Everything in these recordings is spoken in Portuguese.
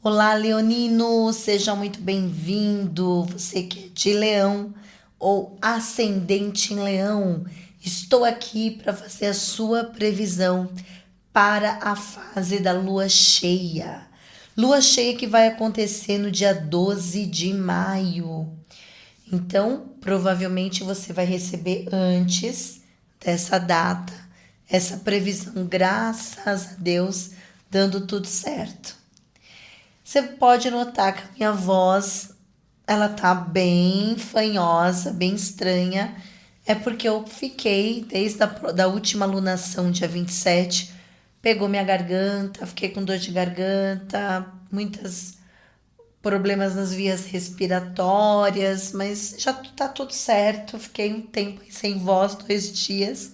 Olá, Leonino, seja muito bem-vindo. Você que é de Leão ou ascendente em Leão, estou aqui para fazer a sua previsão para a fase da lua cheia. Lua cheia que vai acontecer no dia 12 de maio. Então, provavelmente você vai receber antes dessa data essa previsão, graças a Deus, dando tudo certo. Você pode notar que a minha voz, ela tá bem fanhosa, bem estranha. É porque eu fiquei, desde da última alunação, dia 27, pegou minha garganta, fiquei com dor de garganta, muitos problemas nas vias respiratórias, mas já tá tudo certo. Fiquei um tempo sem voz, 2 dias,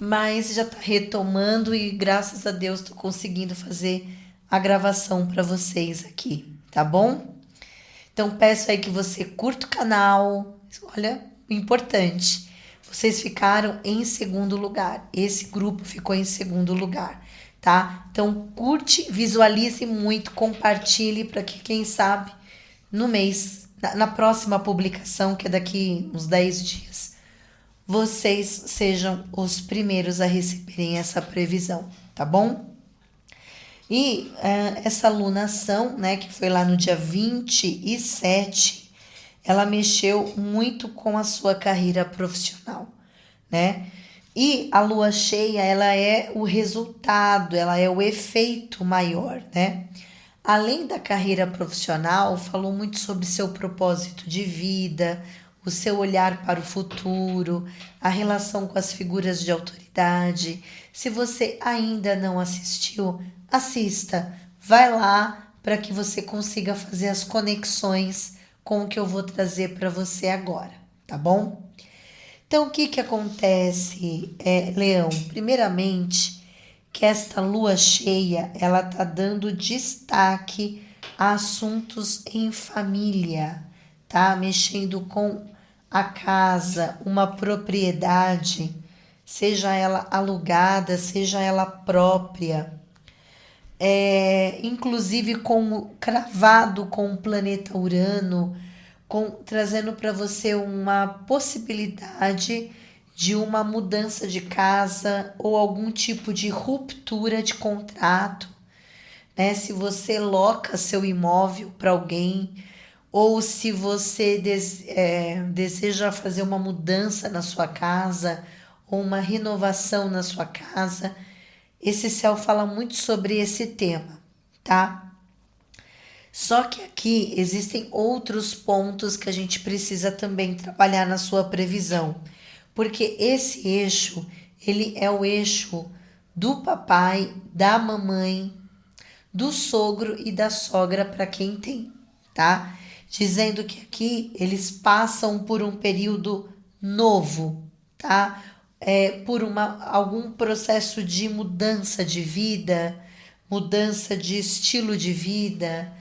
mas já tá retomando e graças a Deus tô conseguindo fazer a gravação para vocês aqui, tá bom? Então peço aí que você curta o canal. Olha, importante. Vocês ficaram em segundo lugar. Esse grupo ficou em segundo lugar, tá? Então curte, visualize muito, compartilhe para que quem sabe no mês, na próxima publicação, que é daqui uns 10 dias, vocês sejam os primeiros a receberem essa previsão, tá bom? E essa alunação, né, que foi lá no dia 27, ela mexeu muito com a sua carreira profissional, né? E a lua cheia, ela é o resultado, ela é o efeito maior, né? Além da carreira profissional, falou muito sobre seu propósito de vida, o seu olhar para o futuro, a relação com as figuras de autoridade. Se você ainda não assistiu, assista. Vai lá para que você consiga fazer as conexões com o que eu vou trazer para você agora, tá bom? Então, o que que acontece, Leão? Primeiramente, que esta lua cheia, ela tá dando destaque a assuntos em família, tá? Mexendo com a casa, uma propriedade, seja ela alugada, seja ela própria, inclusive com cravado com o planeta Urano, trazendo para você uma possibilidade de uma mudança de casa ou algum tipo de ruptura de contrato, né? Se você loca seu imóvel para alguém ou se você deseja fazer uma mudança na sua casa ou uma renovação na sua casa, esse céu fala muito sobre esse tema, tá? Só que aqui existem outros pontos que a gente precisa também trabalhar na sua previsão, porque esse eixo, ele é o eixo do papai, da mamãe, do sogro e da sogra para quem tem, tá? Dizendo que aqui eles passam por um período novo, tá? Por algum processo de mudança de vida, mudança de estilo de vida,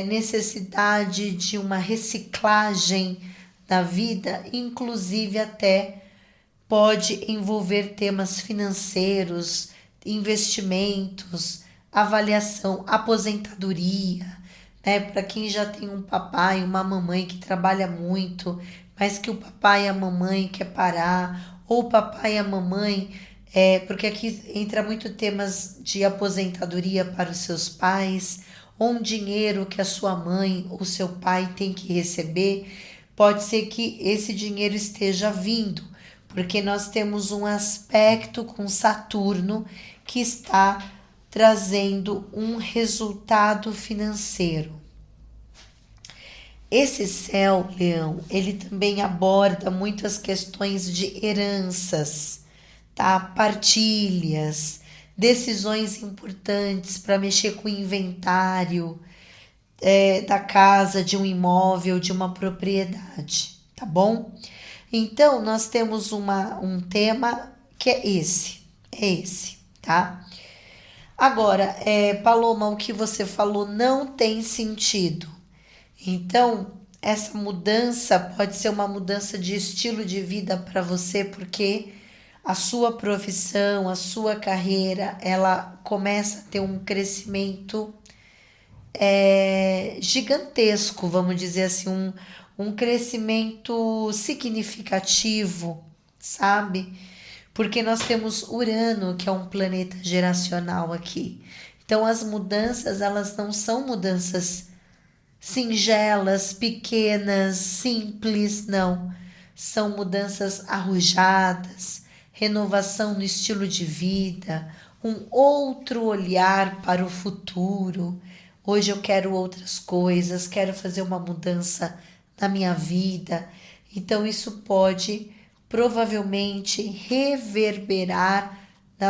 necessidade de uma reciclagem da vida, inclusive até pode envolver temas financeiros, investimentos, avaliação, aposentadoria, né? Para quem já tem um papai, uma mamãe que trabalha muito, mas que o papai e a mamãe quer parar, ou o papai e a mamãe, porque aqui entra muito temas de aposentadoria para os seus pais, ou um dinheiro que a sua mãe ou seu pai tem que receber, pode ser que esse dinheiro esteja vindo, porque nós temos um aspecto com Saturno que está trazendo um resultado financeiro. Esse céu, Leão, ele também aborda muitas questões de heranças, tá? Partilhas, decisões importantes para mexer com o inventário da casa, de um imóvel, de uma propriedade, tá bom? Então, nós temos um tema que é esse, tá? Agora, Paloma, o que você falou não tem sentido. Então, essa mudança pode ser uma mudança de estilo de vida para você, porque a sua profissão, a sua carreira, ela começa a ter um crescimento gigantesco, vamos dizer assim, um crescimento significativo, sabe? Porque nós temos Urano, que é um planeta geracional aqui. Então as mudanças, elas não são mudanças singelas, pequenas, simples, não. São mudanças arrojadas, renovação no estilo de vida, um outro olhar para o futuro. Hoje eu quero outras coisas, quero fazer uma mudança na minha vida. Então isso pode provavelmente reverberar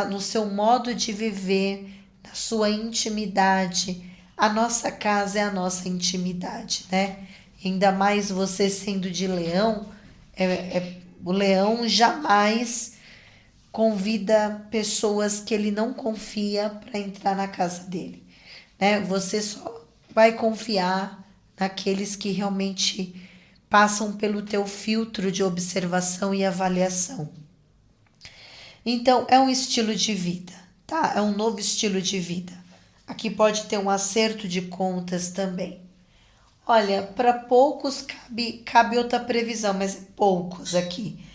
no seu modo de viver, na sua intimidade. A nossa casa é a nossa intimidade, né? Ainda mais você sendo de leão, o leão jamais convida pessoas que ele não confia para entrar na casa dele, né? Você só vai confiar naqueles que realmente passam pelo teu filtro de observação e avaliação. Então, é um estilo de vida, tá? É um novo estilo de vida. Aqui pode ter um acerto de contas também. Olha, para poucos cabe outra previsão, mas poucos aqui.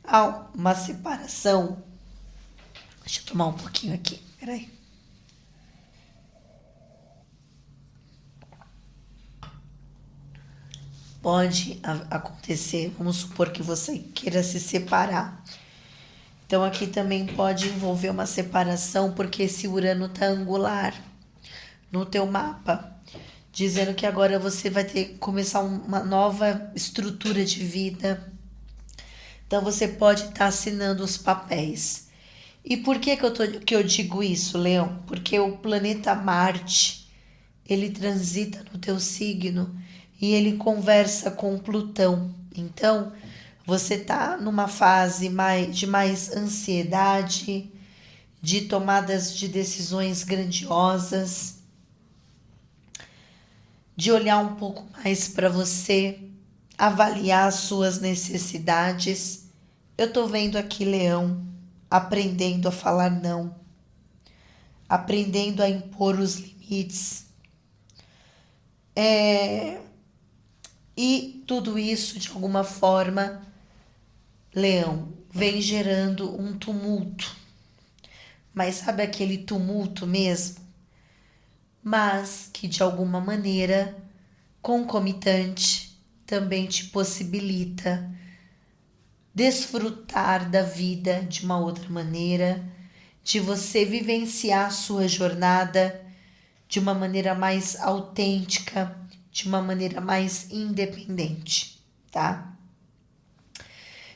Há uma separação. Deixa eu tomar um pouquinho aqui, peraí. Pode acontecer, vamos supor que você queira se separar. Então aqui também pode envolver uma separação, porque esse Urano tá angular no teu mapa, dizendo que agora você vai ter que começar uma nova estrutura de vida. Então você pode estar assinando os papéis. E por que eu digo isso, Leão? Porque o planeta Marte, ele transita no teu signo e ele conversa com Plutão. Então, você tá numa fase de mais ansiedade, de tomadas de decisões grandiosas, de olhar um pouco mais para você, avaliar as suas necessidades. Eu tô vendo aqui, Leão, aprendendo a falar não, aprendendo a impor os limites. E tudo isso, de alguma forma, Leão, vem gerando um tumulto. Mas sabe aquele tumulto mesmo? Mas que de alguma maneira, concomitante, também te possibilita desfrutar da vida de uma outra maneira, de você vivenciar a sua jornada de uma maneira mais autêntica, de uma maneira mais independente, tá?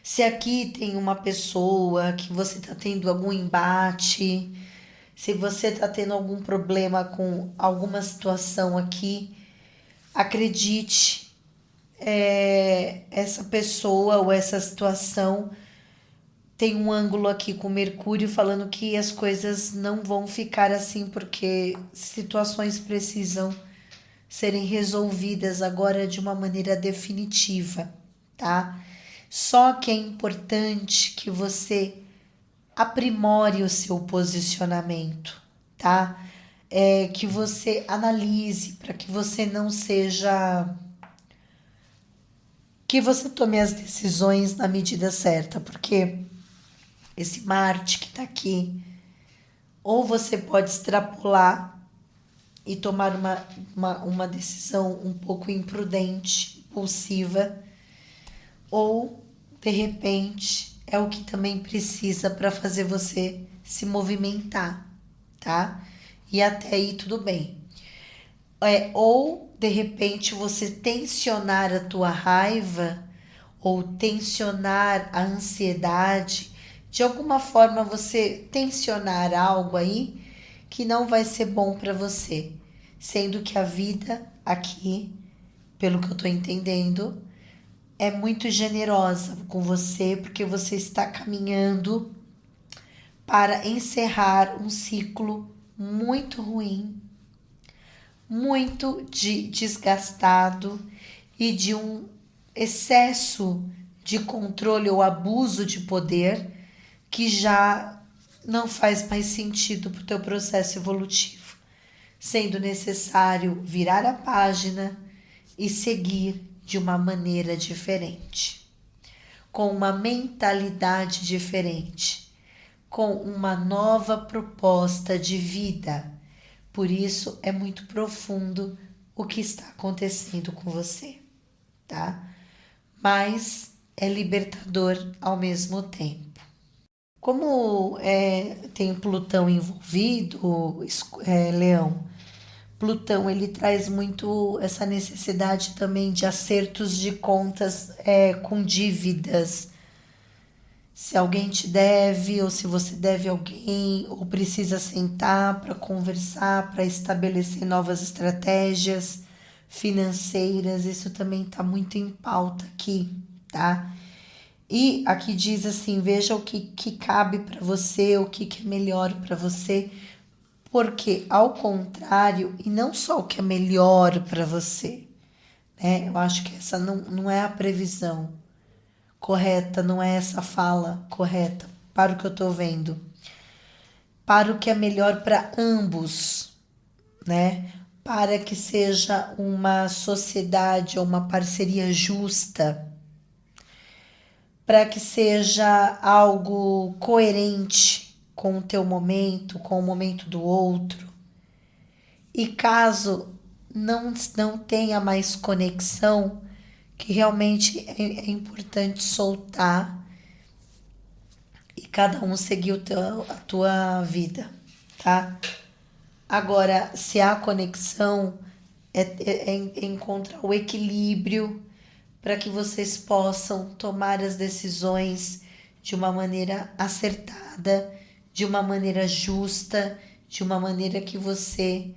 Se aqui tem uma pessoa que você tá tendo algum embate, se você tá tendo algum problema com alguma situação aqui, acredite, essa pessoa ou essa situação tem um ângulo aqui com Mercúrio falando que as coisas não vão ficar assim porque situações precisam serem resolvidas agora de uma maneira definitiva, tá? Só que é importante que você aprimore o seu posicionamento, tá? Que você analise para que você não seja... que você tome as decisões na medida certa, porque esse Marte que tá aqui, ou você pode extrapolar e tomar uma decisão um pouco imprudente, impulsiva, ou de repente é o que também precisa para fazer você se movimentar, tá? E até aí tudo bem. Ou de repente você tensionar a tua raiva ou tensionar a ansiedade, de alguma forma você tensionar algo aí que não vai ser bom para você, sendo que a vida aqui, pelo que eu tô entendendo, é muito generosa com você, porque você está caminhando para encerrar um ciclo muito ruim, muito desgastado e de um excesso de controle ou abuso de poder que já não faz mais sentido para o teu processo evolutivo. sendo necessário virar a página e seguir de uma maneira diferente, com uma mentalidade diferente, com uma nova proposta de vida. Por isso é muito profundo o que está acontecendo com você, tá? Mas é libertador ao mesmo tempo. Como tem Plutão envolvido, Leão, Plutão ele traz muito essa necessidade também de acertos de contas com dívidas. Se alguém te deve, ou se você deve alguém, ou precisa sentar para conversar, para estabelecer novas estratégias financeiras, isso também está muito em pauta aqui, tá? E aqui diz assim, veja o que cabe para você, o que é melhor para você, porque ao contrário, e não só o que é melhor para você, né? Eu acho que essa não é a previsão correta, não é essa fala correta para o que eu estou vendo, para o que é melhor para ambos, né? Para que seja uma sociedade ou uma parceria justa, para que seja algo coerente com o teu momento, com o momento do outro. E caso não tenha mais conexão, que realmente é importante soltar e cada um seguir a tua vida, tá? Agora, se há conexão, é encontrar o equilíbrio para que vocês possam tomar as decisões de uma maneira acertada, de uma maneira justa, de uma maneira que você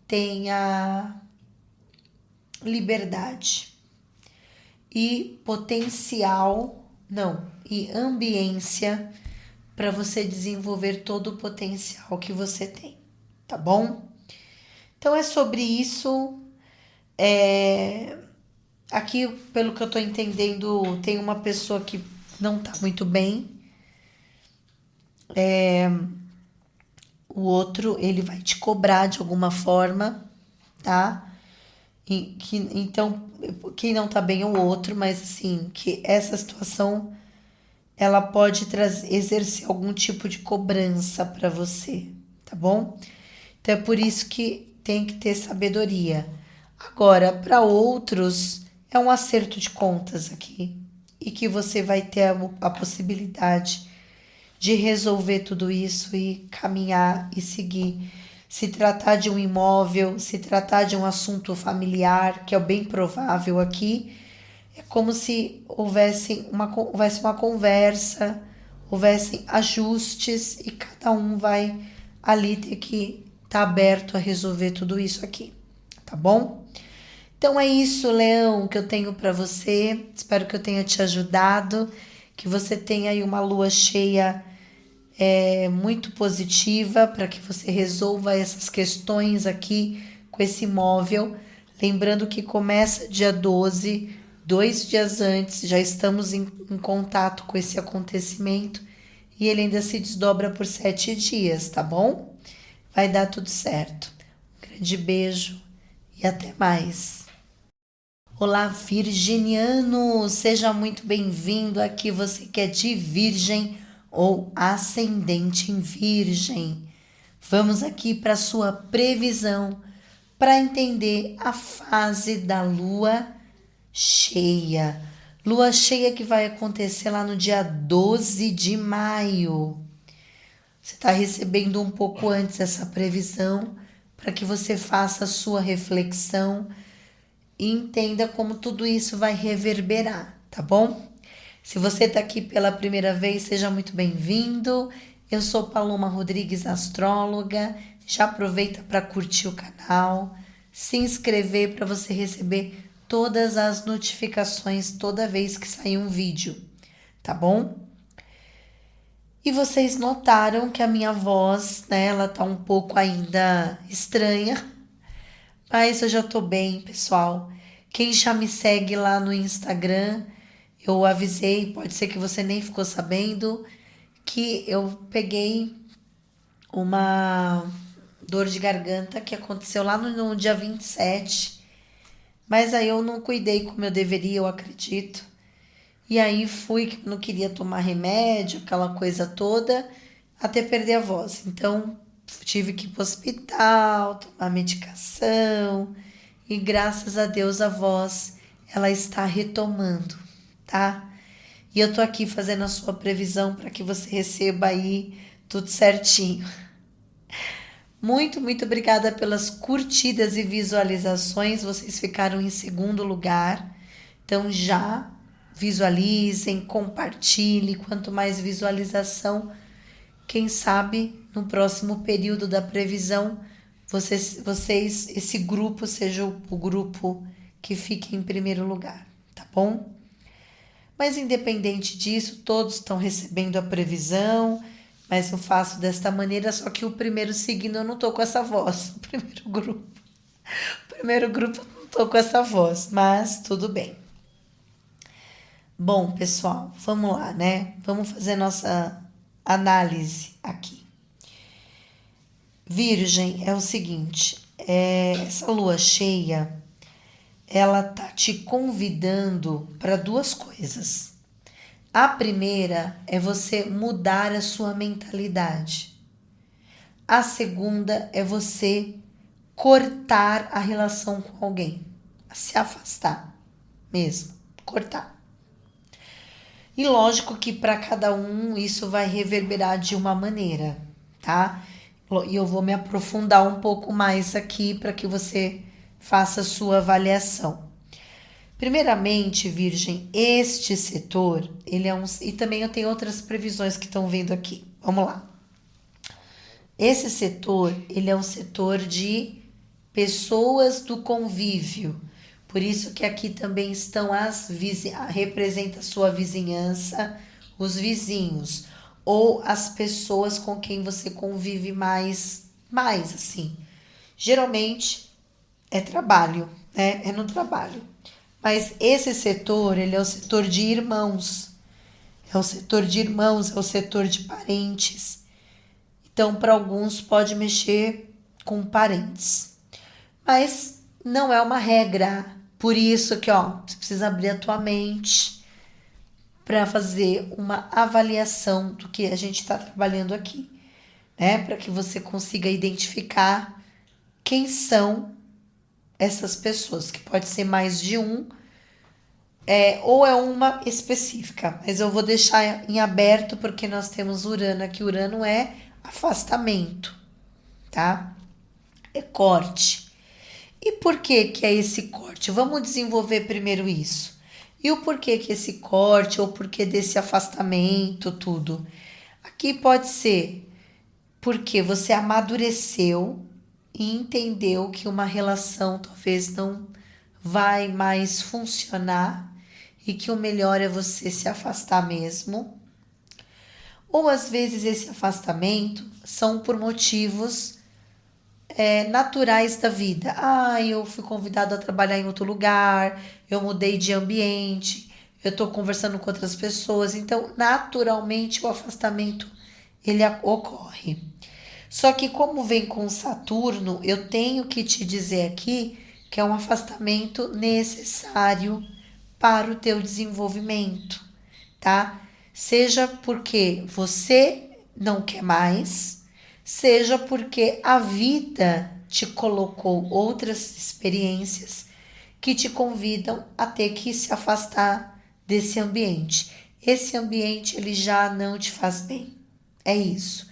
tenha liberdade e e ambiência para você desenvolver todo o potencial que você tem, tá bom? Então é sobre isso. Aqui, pelo que eu tô entendendo, tem uma pessoa que não tá muito bem. O outro, ele vai te cobrar de alguma forma, tá? Então, quem não tá bem é o outro, mas assim, que essa situação ela pode exercer algum tipo de cobrança para você, tá bom? Então é por isso que tem que ter sabedoria. Agora, para outros, é um acerto de contas aqui e que você vai ter a possibilidade de resolver tudo isso e caminhar e seguir. Se tratar de um imóvel, se tratar de um assunto familiar, que é bem provável aqui, é como se houvesse uma conversa, houvessem ajustes e cada um vai ali ter que estar aberto a resolver tudo isso aqui, tá bom? Então é isso, Leão, que eu tenho para você. Espero que eu tenha te ajudado, que você tenha aí uma lua cheia muito positiva para que você resolva essas questões aqui com esse imóvel. Lembrando que começa dia 12, 2 dias antes, já estamos em contato com esse acontecimento e ele ainda se desdobra por 7 dias, tá bom? Vai dar tudo certo. Um grande beijo e até mais. Olá, virginiano! Seja muito bem-vindo aqui, você que é de Virgem ou ascendente em Virgem. Vamos aqui para sua previsão para entender a fase da lua cheia. Lua cheia que vai acontecer lá no dia 12 de maio. Você está recebendo um pouco antes essa previsão para que você faça a sua reflexão e entenda como tudo isso vai reverberar, tá bom? Se você está aqui pela primeira vez, seja muito bem-vindo. Eu sou Paloma Rodrigues, astróloga. Já aproveita para curtir o canal, se inscrever para você receber todas as notificações toda vez que sair um vídeo, tá bom? E vocês notaram que a minha voz, né, ela tá um pouco ainda estranha, mas eu já tô bem, pessoal. Quem já me segue lá no Instagram, eu avisei, pode ser que você nem ficou sabendo, que eu peguei uma dor de garganta que aconteceu lá no dia 27. Mas aí eu não cuidei como eu deveria, eu acredito. E aí fui, não queria tomar remédio, aquela coisa toda, até perder a voz. Então tive que ir para o hospital, tomar medicação. E graças a Deus a voz, ela está retomando, tá? E eu tô aqui fazendo a sua previsão para que você receba aí tudo certinho. Muito, muito obrigada pelas curtidas e visualizações. Vocês ficaram em segundo lugar. Então já visualizem, compartilhe. Quanto mais visualização, quem sabe no próximo período da previsão, esse grupo seja o grupo que fique em primeiro lugar, tá bom? Mas independente disso, todos estão recebendo a previsão, mas eu faço desta maneira, só que o primeiro signo eu não tô com essa voz, o primeiro grupo eu não tô com essa voz, mas tudo bem. Bom, pessoal, vamos lá, né? Vamos fazer nossa análise aqui. Virgem, é o seguinte, essa lua cheia, ela tá te convidando para duas coisas. A primeira é você mudar a sua mentalidade. A segunda é você cortar a relação com alguém, se afastar mesmo, cortar. E lógico que para cada um isso vai reverberar de uma maneira, tá? E eu vou me aprofundar um pouco mais aqui para que você faça a sua avaliação. Primeiramente, Virgem, este setor, ele é um... E também eu tenho outras previsões que estão vendo aqui. Vamos lá. Esse setor, ele é um setor de pessoas do convívio. Por isso que aqui também estão representa a sua vizinhança, os vizinhos, ou as pessoas com quem você convive mais assim. Geralmente é trabalho, né? É no trabalho. Mas esse setor, ele é o setor de irmãos. É o setor de irmãos, é o setor de parentes. Então, para alguns pode mexer com parentes. Mas não é uma regra. Por isso que, você precisa abrir a tua mente para fazer uma avaliação do que a gente está trabalhando aqui, né? Para que você consiga identificar quem são essas pessoas, que pode ser mais de um, ou é uma específica, mas eu vou deixar em aberto porque nós temos Urano aqui. Urano é afastamento, tá? É corte. E por que é esse corte? Vamos desenvolver primeiro isso. E o porquê que esse corte, ou porquê desse afastamento, tudo? Aqui pode ser porque você amadureceu e entendeu que uma relação talvez não vai mais funcionar e que o melhor é você se afastar mesmo. Ou às vezes esse afastamento são por motivos naturais da vida. Eu fui convidado a trabalhar em outro lugar, eu mudei de ambiente, eu estou conversando com outras pessoas, então naturalmente o afastamento ele ocorre. Só que como vem com Saturno, eu tenho que te dizer aqui que é um afastamento necessário para o teu desenvolvimento, tá? Seja porque você não quer mais, seja porque a vida te colocou outras experiências que te convidam a ter que se afastar desse ambiente. Esse ambiente ele já não te faz bem. É isso.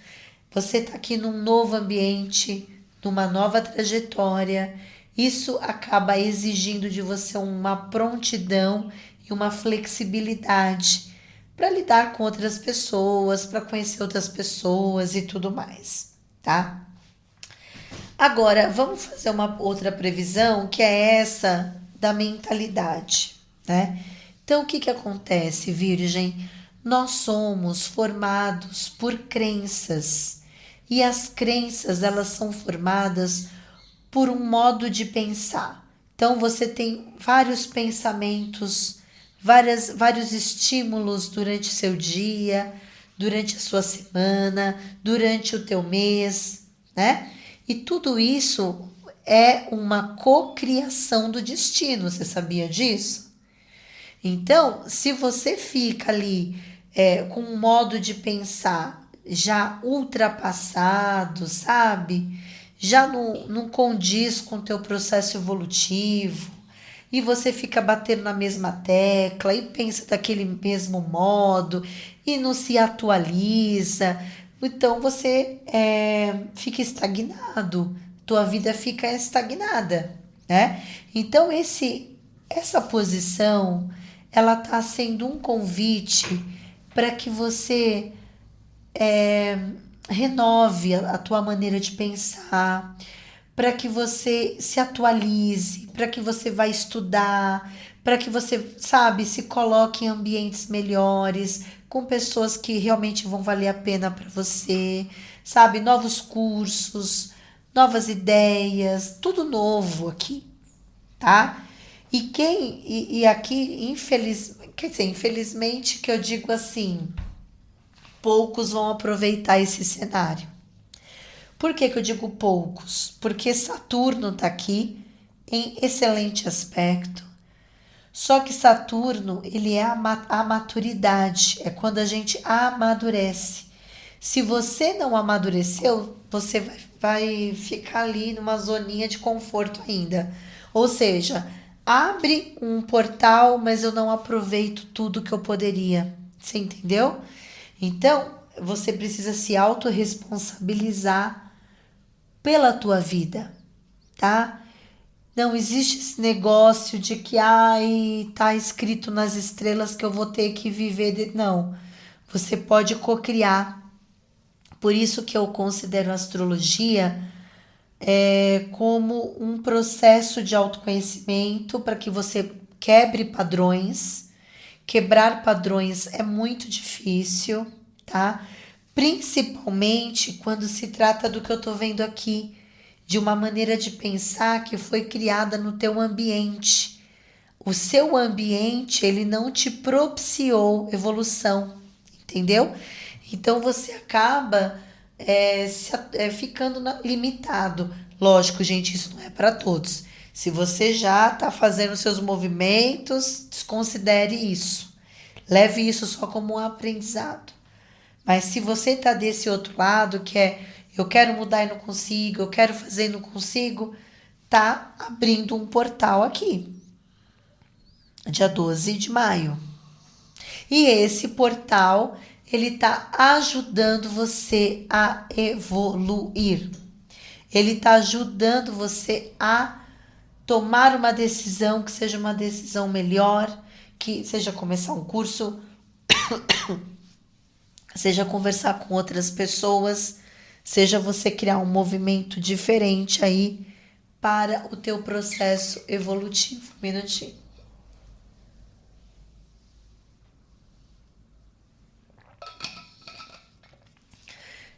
Você está aqui num novo ambiente, numa nova trajetória. Isso acaba exigindo de você uma prontidão e uma flexibilidade para lidar com outras pessoas, para conhecer outras pessoas e tudo mais, tá? Agora, vamos fazer uma outra previsão, que é essa da mentalidade, né? Então, o que acontece, Virgem? Nós somos formados por crenças, e as crenças, elas são formadas por um modo de pensar. Então, você tem vários pensamentos, vários estímulos durante o seu dia, durante a sua semana, durante o teu mês, né? E tudo isso é uma cocriação do destino, você sabia disso? Então, se você fica ali com um modo de pensar já ultrapassado, sabe? Já não condiz com o teu processo evolutivo, e você fica batendo na mesma tecla e pensa daquele mesmo modo e não se atualiza, então você fica estagnado, tua vida fica estagnada, né? Então essa posição ela está sendo um convite para que você renove a tua maneira de pensar, para que você se atualize, para que você vá estudar, para que você, sabe, se coloque em ambientes melhores, com pessoas que realmente vão valer a pena para você, sabe, novos cursos, novas ideias, tudo novo aqui, tá? E aqui, quer dizer, infelizmente que eu digo assim, poucos vão aproveitar esse cenário. Por que que eu digo poucos? Porque Saturno está aqui em excelente aspecto. Só que Saturno, ele é a maturidade, é quando a gente amadurece. Se você não amadureceu, você vai ficar ali numa zoninha de conforto ainda. Ou seja, abre um portal, mas eu não aproveito tudo que eu poderia. Você entendeu? Então, você precisa se autorresponsabilizar pela tua vida, tá? Não existe esse negócio de que, ai, tá escrito nas estrelas que eu vou ter que viver. Não, você pode cocriar. Por isso que eu considero a astrologia como um processo de autoconhecimento para que você quebre padrões. Quebrar padrões é muito difícil, tá? Principalmente quando se trata do que eu tô vendo aqui, de uma maneira de pensar que foi criada no teu ambiente. O seu ambiente, ele não te propiciou evolução, entendeu? Então você acaba ficando limitado. Lógico, gente, isso não é para todos. Se você já está fazendo seus movimentos, desconsidere isso. Leve isso só como um aprendizado. Mas se você está desse outro lado, que é eu quero mudar e não consigo, eu quero fazer e não consigo, tá abrindo um portal aqui, dia 12 de maio. E esse portal, ele tá ajudando você a evoluir. Ele tá ajudando você a tomar uma decisão que seja uma decisão melhor, que seja começar um curso, seja conversar com outras pessoas, seja você criar um movimento diferente aí para o teu processo evolutivo. Um minutinho.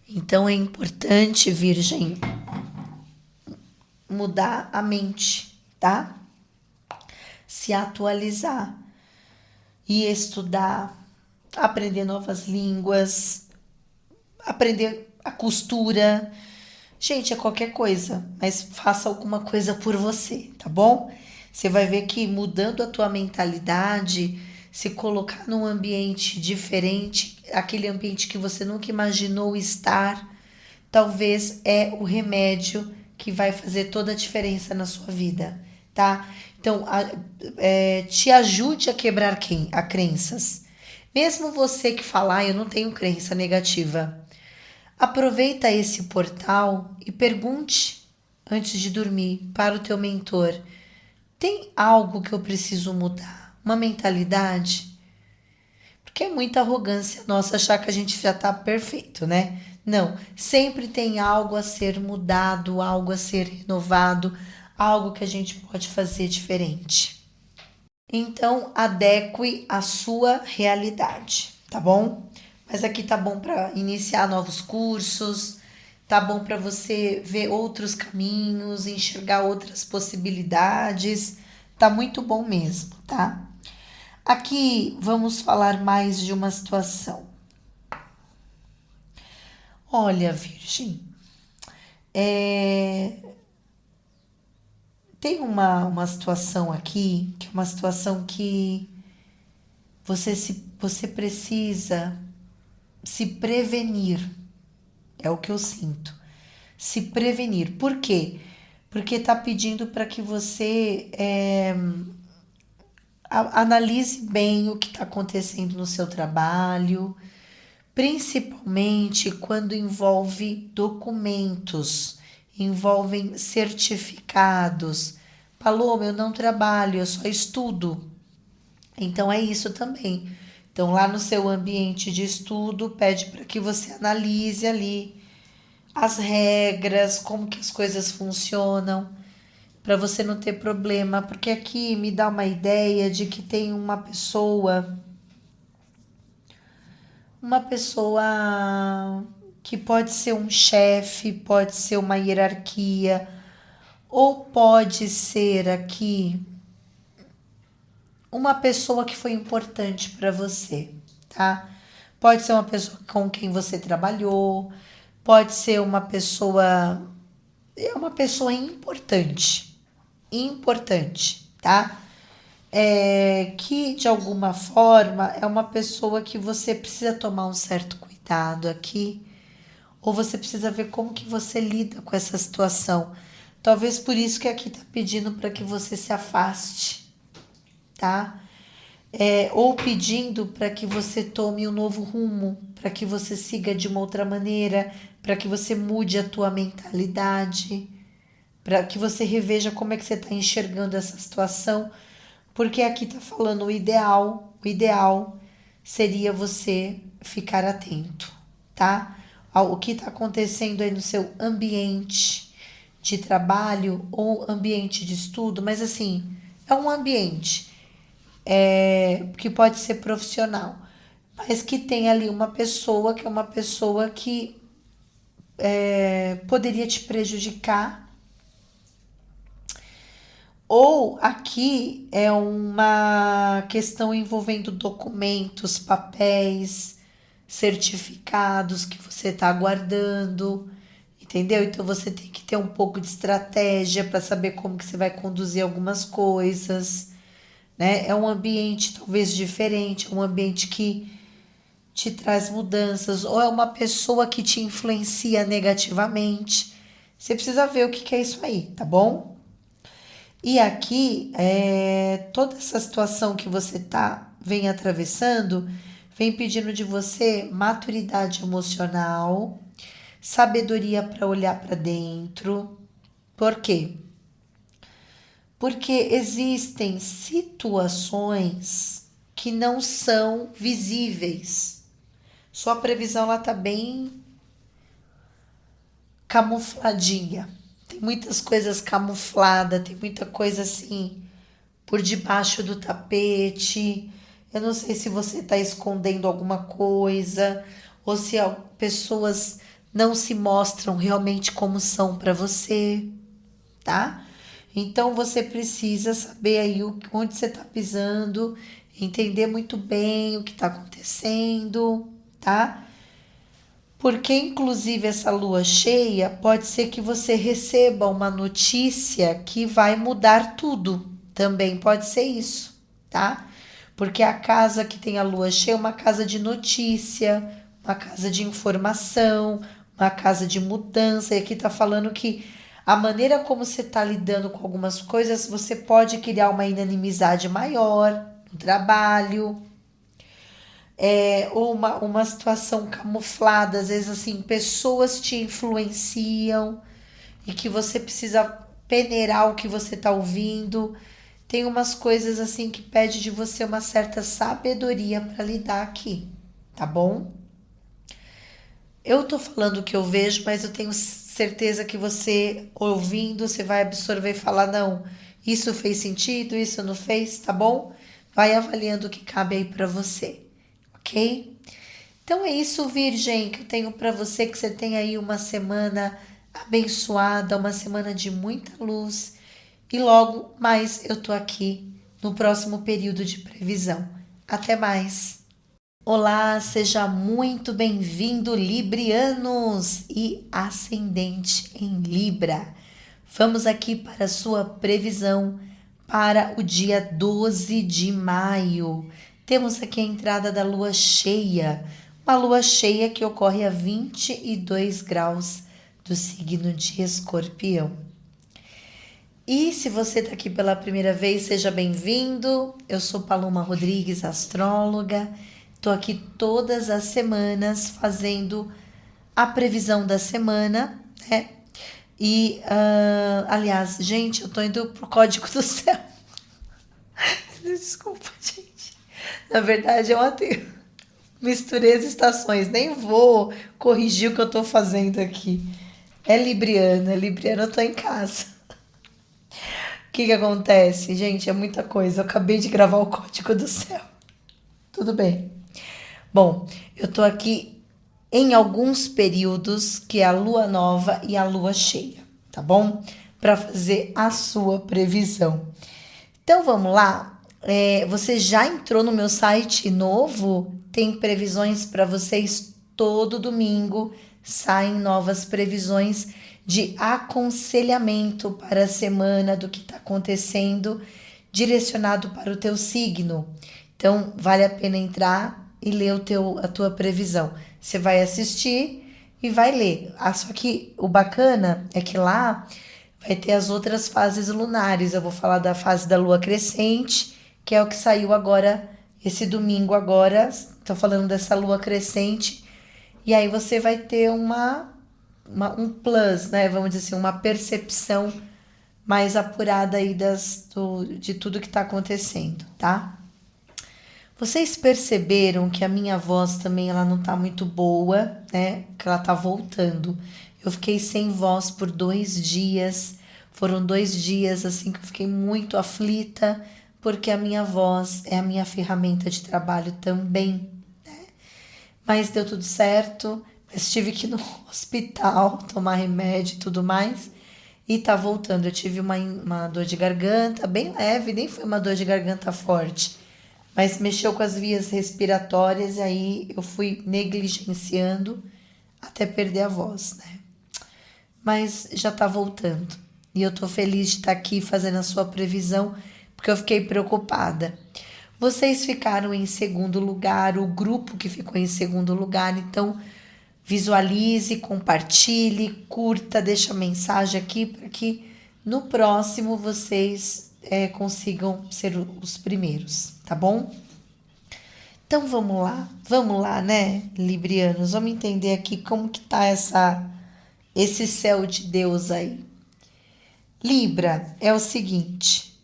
Então é importante, Virgem, mudar a mente, tá? Se atualizar e estudar, aprender novas línguas, aprender a costura. Gente, é qualquer coisa, mas faça alguma coisa por você, tá bom? Você vai ver que mudando a tua mentalidade, se colocar num ambiente diferente, aquele ambiente que você nunca imaginou estar, talvez é o remédio que vai fazer toda a diferença na sua vida, tá? Então, te ajude a quebrar a crenças. Mesmo você que falar, eu não tenho crença negativa. Aproveita esse portal e pergunte antes de dormir para o teu mentor: tem algo que eu preciso mudar? Uma mentalidade? Porque é muita arrogância nossa achar que a gente já está perfeito, né? Não, sempre tem algo a ser mudado, algo a ser renovado, algo que a gente pode fazer diferente. Então, adeque a sua realidade, tá bom? Mas aqui tá bom para iniciar novos cursos, tá bom para você ver outros caminhos, enxergar outras possibilidades, tá muito bom mesmo, tá? Aqui vamos falar mais de uma situação. Olha, Virgem, Tem uma situação aqui, que é uma situação que você precisa se prevenir, é o que eu sinto. Se prevenir. Por quê? Porque está pedindo para que você analise bem o que está acontecendo no seu trabalho, principalmente quando envolve documentos, envolvem certificados. Paloma, eu não trabalho, eu só estudo. Então é isso também. Então lá no seu ambiente de estudo, pede para que você analise ali as regras, como que as coisas funcionam, para você não ter problema, porque aqui me dá uma ideia de que tem uma pessoa que pode ser um chefe, pode ser uma hierarquia, ou pode ser aqui uma pessoa que foi importante para você, tá? Pode ser uma pessoa com quem você trabalhou, pode ser uma pessoa importante, tá? Que de alguma forma é uma pessoa que você precisa tomar um certo cuidado aqui, ou você precisa ver como que você lida com essa situação. Talvez por isso que aqui tá pedindo para que você se afaste, tá? Ou pedindo para que você tome um novo rumo, para que você siga de uma outra maneira, para que você mude a tua mentalidade, para que você reveja como é que você está enxergando essa situação, porque aqui está falando o ideal seria você ficar atento, tá? Ao que está acontecendo aí no seu ambiente de trabalho ou ambiente de estudo, mas assim, é um ambiente que pode ser profissional, mas que tem ali uma pessoa que é uma pessoa que poderia te prejudicar. Ou aqui é uma questão envolvendo documentos, papéis, certificados que você está aguardando, entendeu? Então você tem que ter um pouco de estratégia para saber como que você vai conduzir algumas coisas, né? É um ambiente talvez diferente, é um ambiente que te traz mudanças, ou é uma pessoa que te influencia negativamente. Você precisa ver o que que é isso aí, tá bom? E aqui, toda essa situação que você vem atravessando, vem pedindo de você maturidade emocional, sabedoria para olhar para dentro. Por quê? Porque existem situações que não são visíveis. Sua previsão lá tá bem camufladinha. Tem muitas coisas camufladas, tem muita coisa assim por debaixo do tapete. Eu não sei se você está escondendo alguma coisa ou se pessoas não se mostram realmente como são para você, tá? Então você precisa saber aí onde você está pisando, entender muito bem o que está acontecendo, tá? Porque, inclusive, essa lua cheia pode ser que você receba uma notícia que vai mudar tudo. Também pode ser isso, tá? Porque a casa que tem a lua cheia é uma casa de notícia, uma casa de informação, uma casa de mudança. E aqui tá falando que a maneira como você tá lidando com algumas coisas, você pode criar uma inimizade maior no trabalho, ou uma situação camuflada, às vezes assim, pessoas te influenciam e que você precisa peneirar o que você está ouvindo. Tem umas coisas assim que pede de você uma certa sabedoria para lidar aqui, tá bom? Eu tô falando o que eu vejo, mas eu tenho certeza que você ouvindo, você vai absorver e falar, não, isso fez sentido, isso não fez, tá bom? Vai avaliando o que cabe aí para você, ok? Então é isso, Virgem, que eu tenho para você, que você tenha aí uma semana abençoada, uma semana de muita luz. E logo mais eu tô aqui no próximo período de previsão. Até mais! Olá, seja muito bem-vindo, Librianos e ascendente em Libra. Vamos aqui para a sua previsão para o dia 12 de maio. Temos aqui a entrada da lua cheia, uma lua cheia que ocorre a 22 graus do signo de Escorpião. E se você está aqui pela primeira vez, seja bem-vindo. Eu sou Paloma Rodrigues, astróloga. Estou aqui todas as semanas fazendo a previsão da semana, né? E, aliás, gente, eu tô indo pro Código do Céu. Desculpa, gente. Na verdade, eu até misturei as estações. Nem vou corrigir o que eu tô fazendo aqui. É Libriana, eu tô em casa. O que acontece? Gente, é muita coisa. Eu acabei de gravar o Código do Céu. Tudo bem. Bom, eu tô aqui em alguns períodos que é a lua nova e a lua cheia, tá bom? Para fazer a sua previsão. Então vamos lá. Você já entrou no meu site novo? Tem previsões para vocês todo domingo. Saem novas previsões de aconselhamento para a semana do que está acontecendo, direcionado para o teu signo. Então vale a pena entrar e ler a tua previsão. Você vai assistir e vai ler. Só que o bacana é que lá vai ter as outras fases lunares. Eu vou falar da fase da lua crescente, que é o que saiu agora, esse domingo agora. Estou falando dessa lua crescente. E aí você vai ter um plus, né? Vamos dizer assim, uma percepção mais apurada aí de tudo que está acontecendo, tá? Vocês perceberam que a minha voz também ela não tá muito boa, né? Que ela tá voltando. Eu fiquei sem voz por 2 dias. Foram 2 dias assim que eu fiquei muito aflita, porque a minha voz é a minha ferramenta de trabalho também. Mas deu tudo certo. Mas tive que ir no hospital tomar remédio e tudo mais. E tá voltando. Eu tive uma dor de garganta bem leve, nem foi uma dor de garganta forte. Mas mexeu com as vias respiratórias e aí eu fui negligenciando até perder a voz, né? Mas já tá voltando. E eu tô feliz de estar aqui fazendo a sua previsão, porque eu fiquei preocupada. Vocês ficaram em segundo lugar, o grupo que ficou em segundo lugar, então visualize, compartilhe, curta, deixa mensagem aqui para que no próximo vocês consigam ser os primeiros, tá bom? Então vamos lá, né, Librianos? Vamos entender aqui como que tá esse céu de Deus aí. Libra é o seguinte,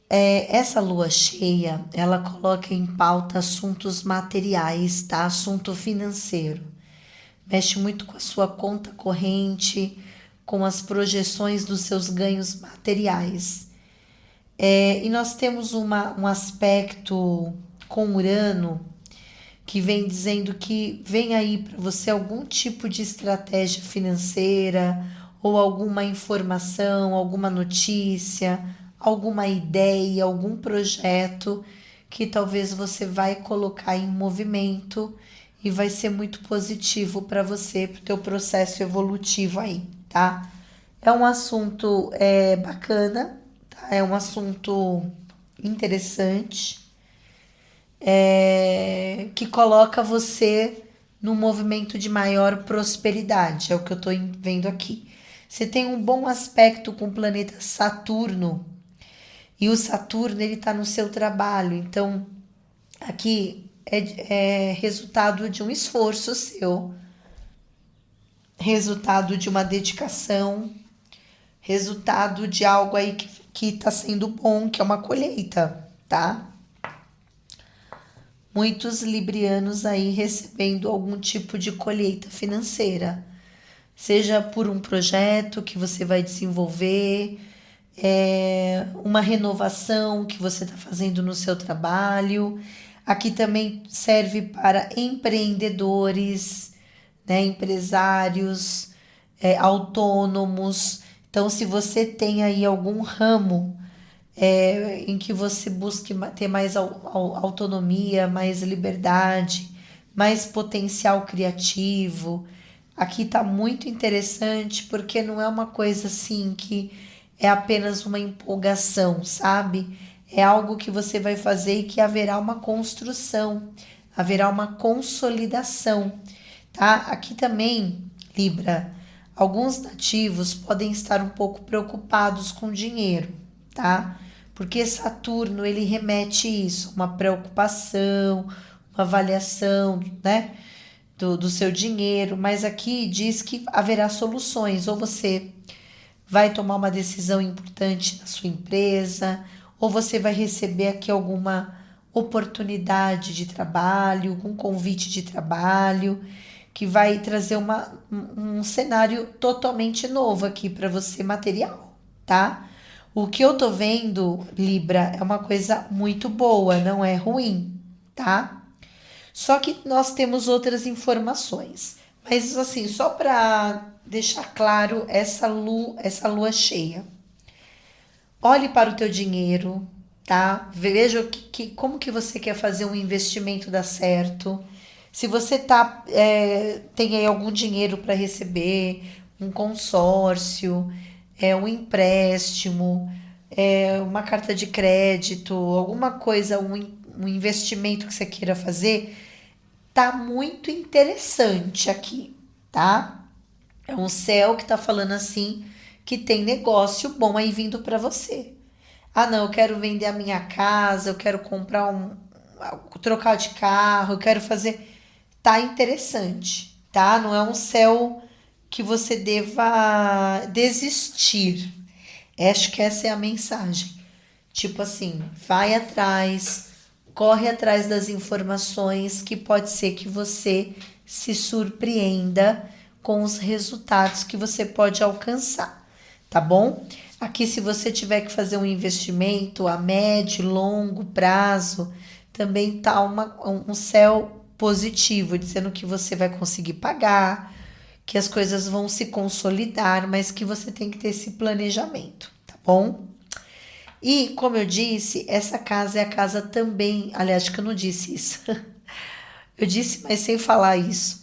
essa lua cheia, ela coloca em pauta assuntos materiais, tá? Assunto financeiro. Mexe muito com a sua conta corrente, com as projeções dos seus ganhos materiais. E nós temos um aspecto com Urano que vem dizendo que vem aí para você algum tipo de estratégia financeira ou alguma informação, alguma notícia, alguma ideia, algum projeto que talvez você vai colocar em movimento e vai ser muito positivo para você, para o teu processo evolutivo aí, tá? É um assunto bacana, tá? É um assunto interessante, que coloca você num movimento de maior prosperidade, é o que eu estou vendo aqui. Você tem um bom aspecto com o planeta Saturno, e o Saturno ele está no seu trabalho, então aqui é resultado de um esforço seu, resultado de uma dedicação, resultado de algo aí que tá sendo bom, que é uma colheita, tá? Muitos librianos aí recebendo algum tipo de colheita financeira, seja por um projeto que você vai desenvolver, uma renovação que você está fazendo no seu trabalho. Aqui também serve para empreendedores, né, empresários, autônomos. Então, se você tem aí algum ramo em que você busque ter mais autonomia, mais liberdade, mais potencial criativo. Aqui tá muito interessante porque não é uma coisa assim que é apenas uma empolgação, sabe? É algo que você vai fazer e que haverá uma construção, haverá uma consolidação, tá? Aqui também, Libra, alguns nativos podem estar um pouco preocupados com dinheiro, tá? Porque Saturno, ele remete isso, uma preocupação, uma avaliação, né? Do seu dinheiro, mas aqui diz que haverá soluções, ou você vai tomar uma decisão importante na sua empresa, ou você vai receber aqui alguma oportunidade de trabalho, um convite de trabalho, que vai trazer um cenário totalmente novo aqui para você, material, tá? O que eu tô vendo, Libra, é uma coisa muito boa, não é ruim, tá? Só que nós temos outras informações. Mas assim, só para deixar claro essa lua cheia. Olhe para o teu dinheiro, tá? Veja como que você quer fazer um investimento dar certo. Se você tem aí algum dinheiro para receber, um consórcio, um empréstimo, uma carta de crédito, alguma coisa, um investimento que você queira fazer, tá muito interessante aqui, tá? É um céu que tá falando assim que tem negócio bom aí vindo para você. Ah, não, eu quero vender a minha casa, eu quero comprar trocar de carro, eu quero fazer. Tá interessante, tá? Não é um céu que você deva desistir. Acho que essa é a mensagem. Tipo assim, vai atrás, corre atrás das informações que pode ser que você se surpreenda com os resultados que você pode alcançar, tá bom? Aqui, se você tiver que fazer um investimento a médio, longo prazo, também tá um céu positivo, dizendo que você vai conseguir pagar, que as coisas vão se consolidar, mas que você tem que ter esse planejamento, tá bom? E, como eu disse, essa casa é a casa também. Aliás, acho que eu não disse isso. Eu disse, mas sem falar isso.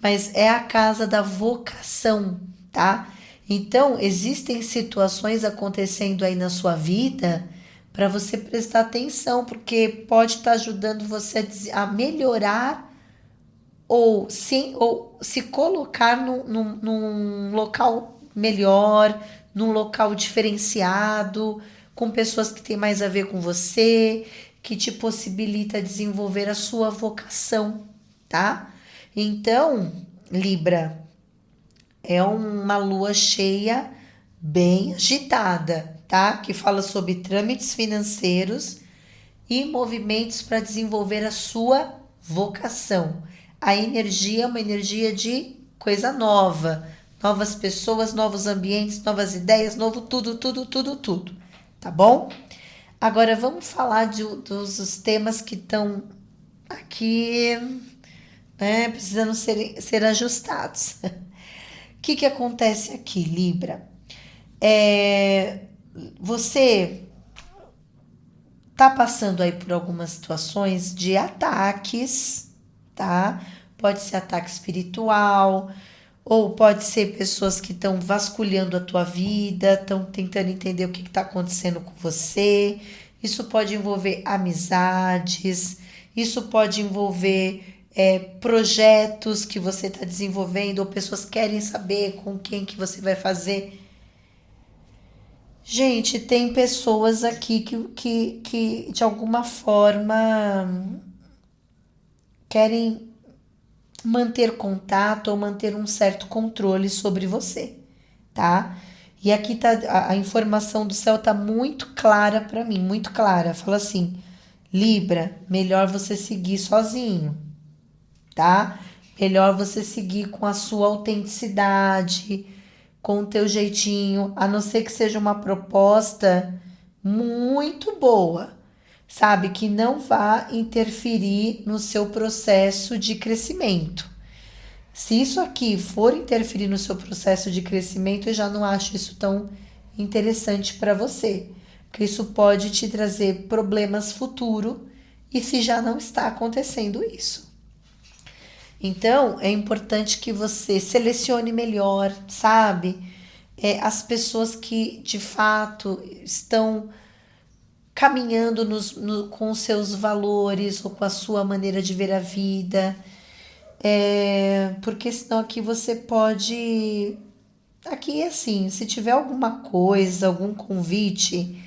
Mas é a casa da vocação, tá? Então, existem situações acontecendo aí na sua vida para você prestar atenção, porque pode estar ajudando você a melhorar ou se colocar num local melhor, num local diferenciado, com pessoas que têm mais a ver com você, que te possibilita desenvolver a sua vocação, tá? Então, Libra, é uma lua cheia bem agitada, tá? Que fala sobre trâmites financeiros e movimentos para desenvolver a sua vocação. A energia é uma energia de coisa nova, novas pessoas, novos ambientes, novas ideias, novo tudo, tudo, tudo, tudo. Tá bom? Agora vamos falar dos temas que estão aqui, né, precisando ser ajustados. O que acontece aqui, Libra? Você tá passando aí por algumas situações de ataques, tá? Pode ser ataque espiritual, ou pode ser pessoas que estão vasculhando a tua vida, estão tentando entender o que está acontecendo com você. Isso pode envolver amizades, isso pode envolver projetos que você está desenvolvendo, ou pessoas querem saber com quem que você vai fazer. Gente, tem pessoas aqui que de alguma forma querem manter contato ou manter um certo controle sobre você, tá? E aqui tá a informação do céu tá muito clara para mim, muito clara. Fala assim: Libra, melhor você seguir sozinho, tá? Melhor você seguir com a sua autenticidade, com o teu jeitinho, a não ser que seja uma proposta muito boa, sabe? Que não vá interferir no seu processo de crescimento. Se isso aqui for interferir no seu processo de crescimento, eu já não acho isso tão interessante para você. porque isso pode te trazer problemas futuro e se já não está acontecendo isso. Então, é importante que você selecione melhor, sabe? As pessoas que de fato estão caminhando com os seus valores ou com a sua maneira de ver a vida. Porque senão aqui você pode. Aqui assim, se tiver alguma coisa, algum convite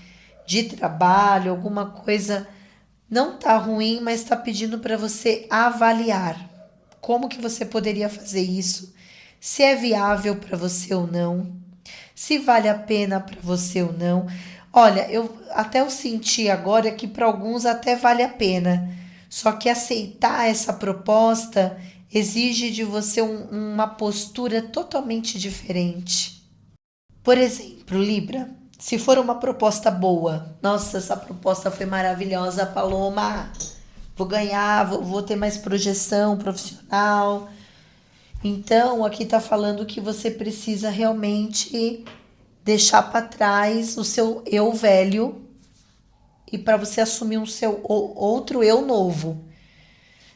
de trabalho, alguma coisa não tá ruim, mas tá pedindo para você avaliar como que você poderia fazer isso, se é viável para você ou não, se vale a pena para você ou não. Olha, eu senti agora que para alguns até vale a pena, só que aceitar essa proposta exige de você uma postura totalmente diferente. Por exemplo, Libra, se for uma proposta boa, nossa, essa proposta foi maravilhosa, Paloma, vou ganhar, vou ter mais projeção profissional. Então, aqui tá falando que você precisa realmente deixar para trás o seu eu velho e para você assumir um seu outro eu novo,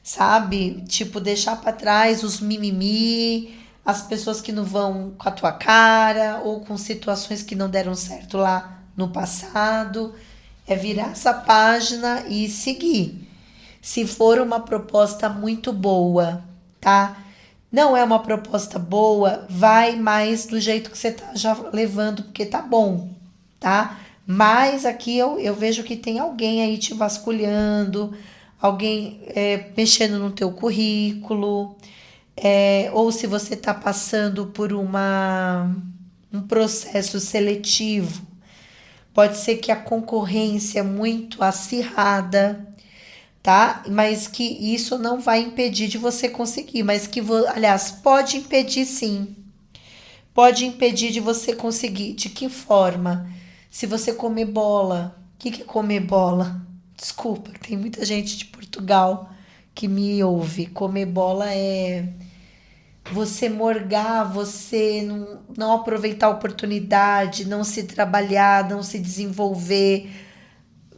sabe? Tipo, deixar para trás os mimimi, as pessoas que não vão com a tua cara ou com situações que não deram certo lá no passado. É virar essa página e seguir. Se for uma proposta muito boa, tá? Não é uma proposta boa, vai mais do jeito que você tá já levando, porque tá bom, tá? Mas aqui eu vejo que tem alguém aí te vasculhando, alguém mexendo no teu currículo, ou se você tá passando por um processo seletivo, pode ser que a concorrência é muito acirrada, tá? Mas que isso não vai impedir de você conseguir, mas que, aliás, pode impedir sim. Pode impedir de você conseguir. De que forma? Se você comer bola. O que é comer bola? Desculpa, tem muita gente de Portugal que me ouve. Comer bola é você morgar, você não aproveitar a oportunidade, não se trabalhar, não se desenvolver,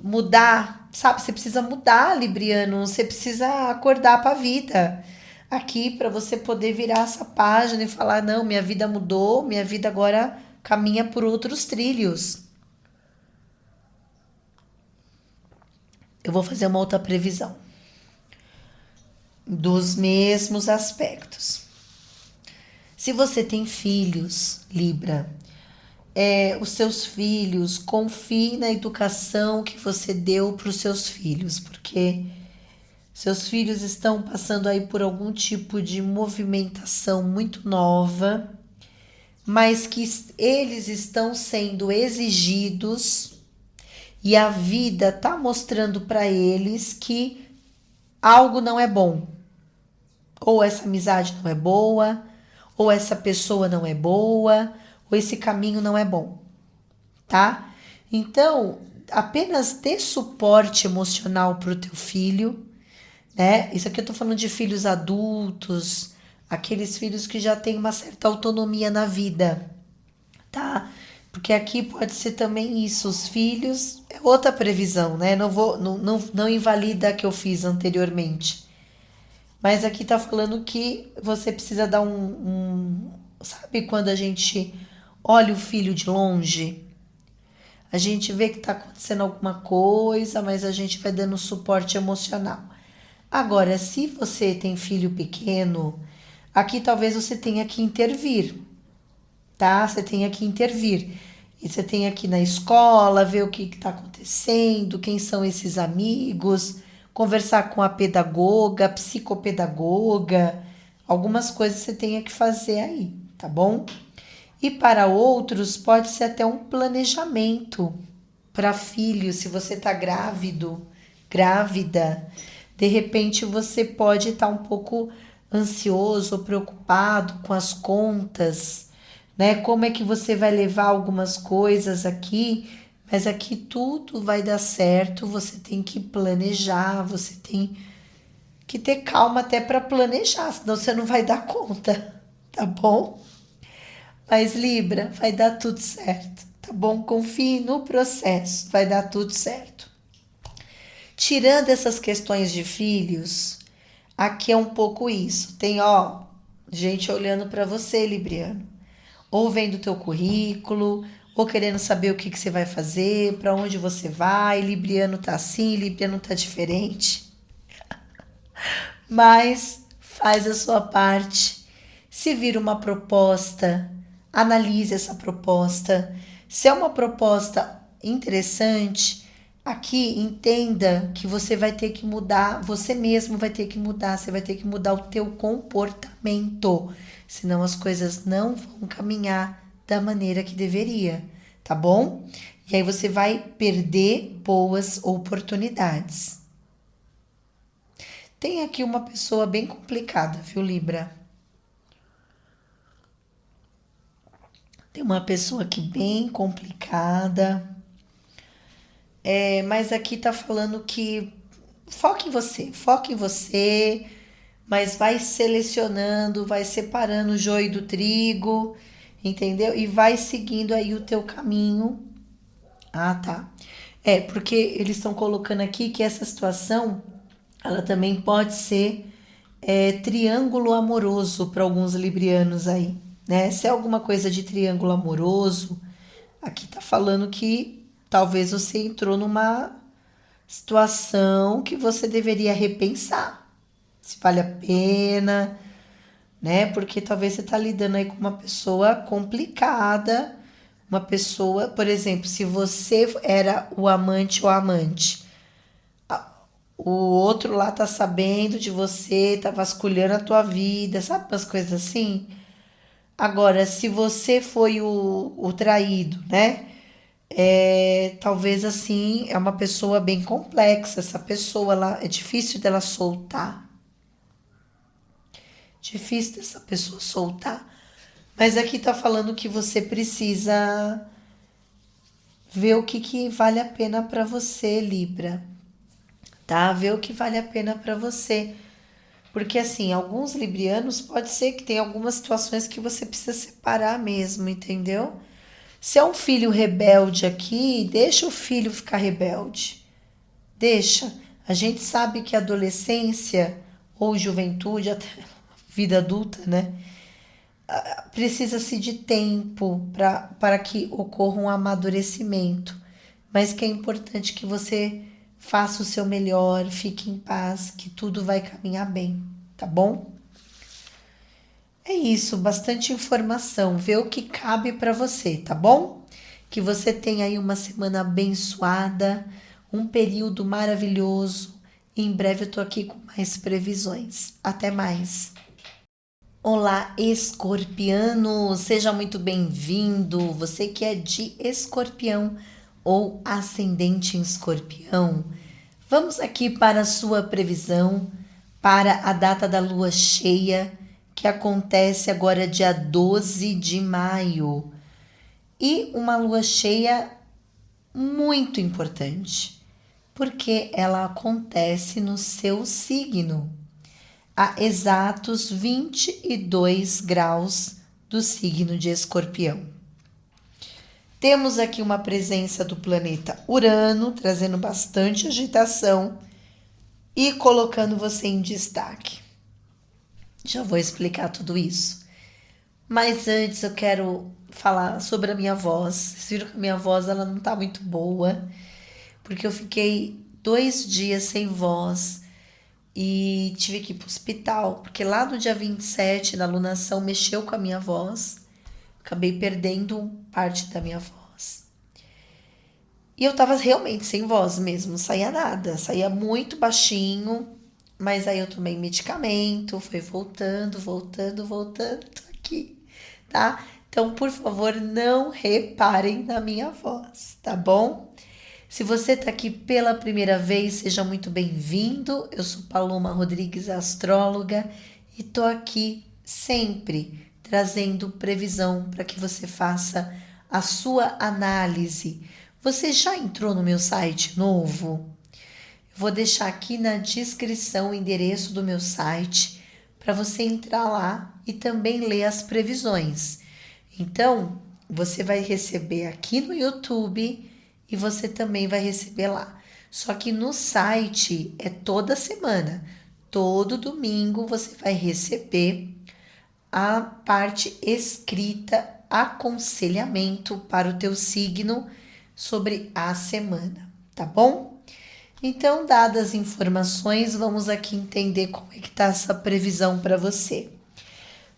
mudar, sabe? Você precisa mudar, Libriano, você precisa acordar para a vida. Aqui para você poder virar essa página e falar: "Não, minha vida mudou, minha vida agora caminha por outros trilhos". Eu vou fazer uma outra previsão dos mesmos aspectos. Se você tem filhos, Libra, os seus filhos, confie na educação que você deu para os seus filhos, porque seus filhos estão passando aí por algum tipo de movimentação muito nova, mas que eles estão sendo exigidos e a vida está mostrando para eles que algo não é bom. Ou essa amizade não é boa, ou essa pessoa não é boa, ou esse caminho não é bom, tá? Então, apenas dê suporte emocional para o teu filho, né? Isso aqui eu tô falando de filhos adultos, aqueles filhos que já têm uma certa autonomia na vida, tá? Porque aqui pode ser também isso, os filhos, é outra previsão, né? Não invalida a que eu fiz anteriormente. Mas aqui tá falando que você precisa dar sabe quando a gente olha o filho de longe? A gente vê que tá acontecendo alguma coisa, mas a gente vai dando suporte emocional. Agora, se você tem filho pequeno, aqui talvez você tenha que intervir, tá? Você tenha que intervir. E você tem que ir na escola, ver o que está acontecendo, quem são esses amigos, conversar com a pedagoga, a psicopedagoga, algumas coisas você tenha que fazer aí, tá bom? E para outros, pode ser até um planejamento para filho, se você está grávido, grávida. De repente você pode estar um pouco ansioso ou preocupado com as contas, né? Como é que você vai levar algumas coisas aqui, mas aqui tudo vai dar certo, você tem que planejar, você tem que ter calma até para planejar, senão você não vai dar conta, tá bom? Mas Libra, vai dar tudo certo, tá bom? Confie no processo, vai dar tudo certo. Tirando essas questões de filhos, aqui é um pouco isso. Tem, gente olhando para você, Libriano. Ou vendo o teu currículo, ou querendo saber o que você vai fazer, para onde você vai. Libriano tá assim, Libriano tá diferente. Mas faz a sua parte. Se vir uma proposta, analise essa proposta. Se é uma proposta interessante, aqui entenda que você vai ter que mudar, você mesmo vai ter que mudar, você vai ter que mudar o teu comportamento, senão as coisas não vão caminhar da maneira que deveria, tá bom? E aí você vai perder boas oportunidades. Tem aqui uma pessoa bem complicada, viu, Libra? Tem uma pessoa aqui bem complicada. Mas aqui tá falando que foca em você, mas vai selecionando, vai separando o joio do trigo, entendeu? E vai seguindo aí o teu caminho. Ah, tá. Porque eles estão colocando aqui que essa situação, ela também pode ser triângulo amoroso para alguns librianos aí, né? Se é alguma coisa de triângulo amoroso, aqui tá falando que talvez você entrou numa situação que você deveria repensar, se vale a pena, né? Porque talvez você tá lidando aí com uma pessoa complicada, uma pessoa, por exemplo, se você era o amante ou a amante, o outro lá tá sabendo de você, tá vasculhando a tua vida, sabe umas coisas assim? Agora, se você foi o traído, né? Talvez assim, é uma pessoa bem complexa. Essa pessoa, ela, é difícil dela soltar. Difícil dessa pessoa soltar. Mas aqui tá falando que você precisa ver o que vale a pena para você, Libra. Tá? Ver o que vale a pena para você. Porque assim, alguns librianos pode ser que tem algumas situações que você precisa separar mesmo, entendeu? Se é um filho rebelde aqui, deixa o filho ficar rebelde. Deixa. A gente sabe que a adolescência ou juventude, até vida adulta, né? Precisa-se de tempo para que ocorra um amadurecimento. Mas que é importante que você faça o seu melhor, fique em paz, que tudo vai caminhar bem, tá bom? É isso, bastante informação. Vê o que cabe para você, tá bom? Que você tenha aí uma semana abençoada, um período maravilhoso. E em breve eu tô aqui com mais previsões. Até mais. Olá, escorpiano, seja muito bem-vindo. Você que é de escorpião ou ascendente em escorpião, vamos aqui para a sua previsão para a data da lua cheia, que acontece agora dia 12 de maio. E uma lua cheia muito importante, porque ela acontece no seu signo, a exatos 22 graus do signo de Escorpião. Temos aqui uma presença do planeta Urano, trazendo bastante agitação e colocando você em destaque. Já vou explicar tudo isso. Mas antes eu quero falar sobre a minha voz. Vocês viram que a minha voz ela não tá muito boa, porque eu fiquei 2 dias sem voz e tive que ir pro hospital, porque lá no dia 27 da alunação mexeu com a minha voz, acabei perdendo parte da minha voz. E eu tava realmente sem voz mesmo, não saía nada, saía muito baixinho, mas aí eu tomei medicamento, foi voltando, tô aqui, tá? Então, por favor, não reparem na minha voz, tá bom? Se você tá aqui pela primeira vez, seja muito bem-vindo. Eu sou Paloma Rodrigues, astróloga, e tô aqui sempre trazendo previsão para que você faça a sua análise. Você já entrou no meu site novo? Vou deixar aqui na descrição o endereço do meu site para você entrar lá e também ler as previsões. Então, você vai receber aqui no YouTube e você também vai receber lá. Só que no site é toda semana. Todo domingo você vai receber a parte escrita, aconselhamento para o teu signo sobre a semana, tá bom? Então, dadas as informações, vamos aqui entender como é que tá essa previsão para você.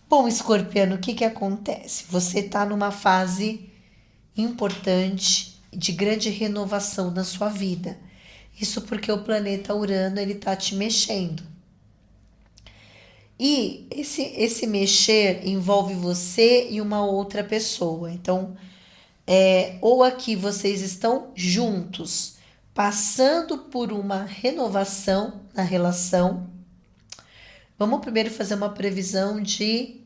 Bom, escorpiano, o que que acontece? Você tá numa fase importante de grande renovação na sua vida. Isso porque o planeta Urano, ele tá te mexendo. E esse mexer envolve você e uma outra pessoa. Então, ou aqui vocês estão juntos, passando por uma renovação na relação. Vamos primeiro fazer uma previsão de...